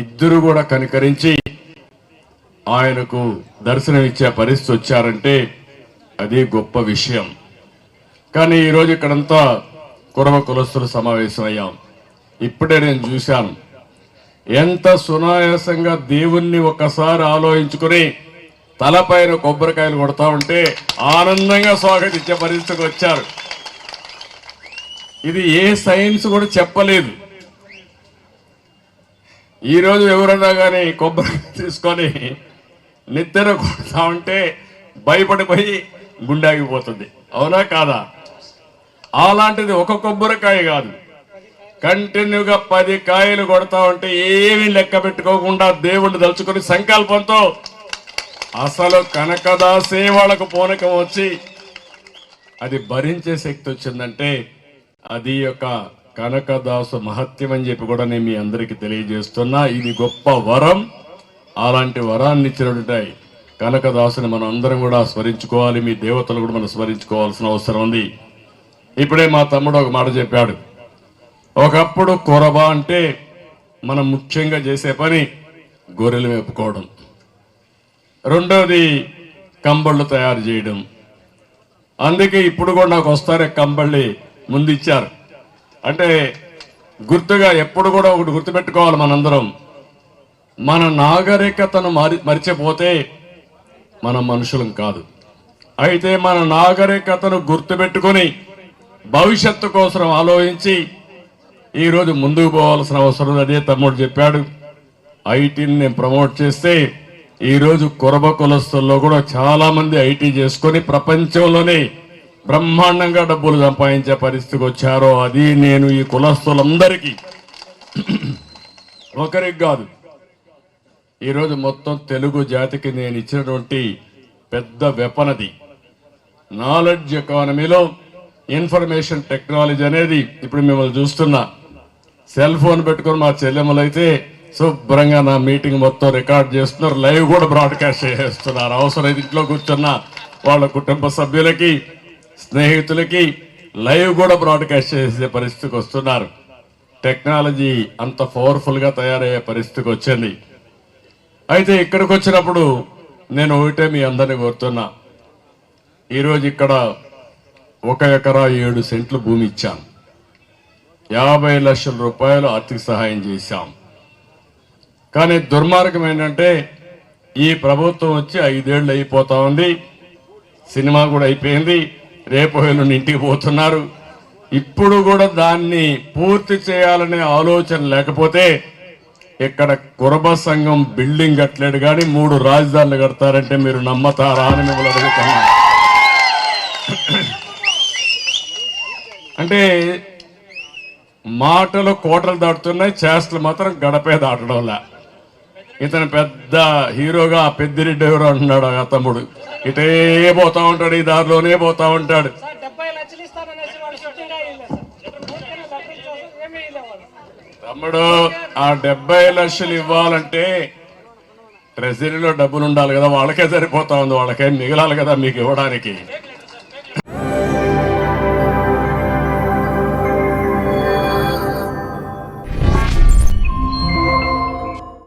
ఇద్దరు కూడా కనికరించి ఆయనకు దర్శనం ఇచ్చే పరిస్థితి వచ్చారంటే అది గొప్ప విషయం. కానీ ఈరోజు ఇక్కడంతా కురవ కులస్తులు సమావేశమయ్యాం. ఇప్పుడే నేను చూశాను ఎంత సునాయాసంగా దేవుణ్ణి ఒక్కసారి ఆలోచించుకుని తలపైన కొబ్బరికాయలు కొడతా ఉంటే ఆనందంగా స్వాగతించే పరిస్థితికి వచ్చారు. ఇది ఏ సైన్స్ కూడా చెప్పలేదు. ఈరోజు ఎవరన్నా కానీ కొబ్బరికాయ తీసుకొని నిద్ర కొడతా ఉంటే భయపడిపోయి గుండె ఆగిపోతుంది. అవునా కాదా? అలాంటిది ఒక కొబ్బరికాయ కాదు, కంటిన్యూగా 10 కాయలు కొడతా ఉంటే ఏమీ లెక్క పెట్టుకోకుండా దేవుణ్ణి తలుచుకుని సంకల్పంతో అసలు కనకదాసే వాళ్ళకు పూనకం వచ్చి అది భరించే శక్తి వచ్చిందంటే అది యొక్క కనకదాసు మహత్యం అని చెప్పి కూడా నేను మీ అందరికీ తెలియజేస్తున్నా. ఇది గొప్ప వరం. అలాంటి వరాన్ని ఇచ్చినటువంటి కనకదాసుని మనం అందరం కూడా స్మరించుకోవాలి. మీ దేవతలు కూడా మనం స్మరించుకోవాల్సిన అవసరం ఉంది. ఇప్పుడే మా తమ్ముడు ఒక మాట చెప్పాడు. ఒకప్పుడు కొరబ అంటే మనం ముఖ్యంగా చేసే పని గొర్రెలు మేపుకోవడం, రెండోది కంబళ్ళు తయారు చేయడం. అందుకే ఇప్పుడు కూడా నాకు వస్తారే కంబళ్ళి ముందు ఇచ్చారు. అంటే గుర్తుగా ఎప్పుడు కూడా ఒకటి గుర్తుపెట్టుకోవాలి, మనందరం మన నాగరికతను మరిచిపోతే మనం మనుషులం కాదు. అయితే మన నాగరికతను గుర్తుపెట్టుకుని భవిష్యత్తు కోసం ఆలోచించి ఈరోజు ముందుకు పోవాల్సిన అవసరం. అదే తమ్ముడు చెప్పాడు, ఐటీని నేను ప్రమోట్ చేస్తే ఈరోజు కురబ కులస్తుల్లో కూడా చాలా మంది ఐటీ చేసుకొని ప్రపంచంలోనే బ్రహ్మాండంగా డబ్బులు సంపాదించే పరిస్థితికి వచ్చారో అది నేను ఈ కులస్తులందరికీ ఒకరికి కాదు, ఈరోజు మొత్తం తెలుగు జాతికి నేను ఇచ్చినటువంటి పెద్ద వెపనది. నాలెడ్జ్ ఎకానమీలో ఇన్ఫర్మేషన్ టెక్నాలజీ అనేది ఇప్పుడు మిమ్మల్ని చూస్తున్నా. సెల్ ఫోన్ పెట్టుకుని మా చెల్లెమ్మలు అయితే శుభ్రంగా నా మీటింగ్ మొత్తం రికార్డ్ చేస్తున్నారు, లైవ్ కూడా బ్రాడ్కాస్ట్ చేస్తున్నారు. అవసరం ఇంట్లో కూర్చున్న వాళ్ళ కుటుంబ సభ్యులకి స్నేహితులకి లైవ్ కూడా బ్రాడ్కాస్ట్ చేసే పరిస్థితికి వస్తున్నారు. టెక్నాలజీ అంత పవర్ఫుల్ గా తయారయ్యే పరిస్థితికి వచ్చింది. అయితే ఇక్కడికి వచ్చినప్పుడు నేను ఒకటే మీ అందరినీ కోరుతున్నా, ఈరోజు ఇక్కడ 1 ఎకరా 7 సెంట్లు భూమి ఇచ్చాం, 50 లక్షల రూపాయలు ఆర్థిక సహాయం చేశాం. కానీ దుర్మార్గం ఏంటంటే ఈ ప్రభుత్వం వచ్చి 5 ఏళ్ళు అయిపోతా ఉంది, సినిమా కూడా అయిపోయింది, రేపు ఎల్లుండి ఇంటికి పోతున్నారు. ఇప్పుడు కూడా దాన్ని పూర్తి చేయాలనే ఆలోచన లేకపోతే ఇక్కడ కురబ సంఘం బిల్డింగ్ కట్టలేడు కానీ 3 రాజధానులు కడతారంటే మీరు నమ్మతారా అని మిమ్మల్ని అడుగుతున్నా. అంటే మాటలు కోటలు దాటుతున్నాయి, చేష్టలు మాత్రం గడపే దాటడంలా. ఇతను పెద్ద హీరోగా పెద్దిరెడ్డి ఎవరో అంటున్నాడు ఆ తమ్ముడు, ఇటే పోతా ఉంటాడు, ఈ దారిలోనే పోతా ఉంటాడు. తమ్ముడు ఆ 70 లక్షలు ఇవ్వాలంటే ట్రెజరీలో డబ్బులు ఉండాలి కదా, వాళ్ళకే సరిపోతా ఉంది, వాళ్ళకే మిగలాలి కదా మీకు ఇవ్వడానికి.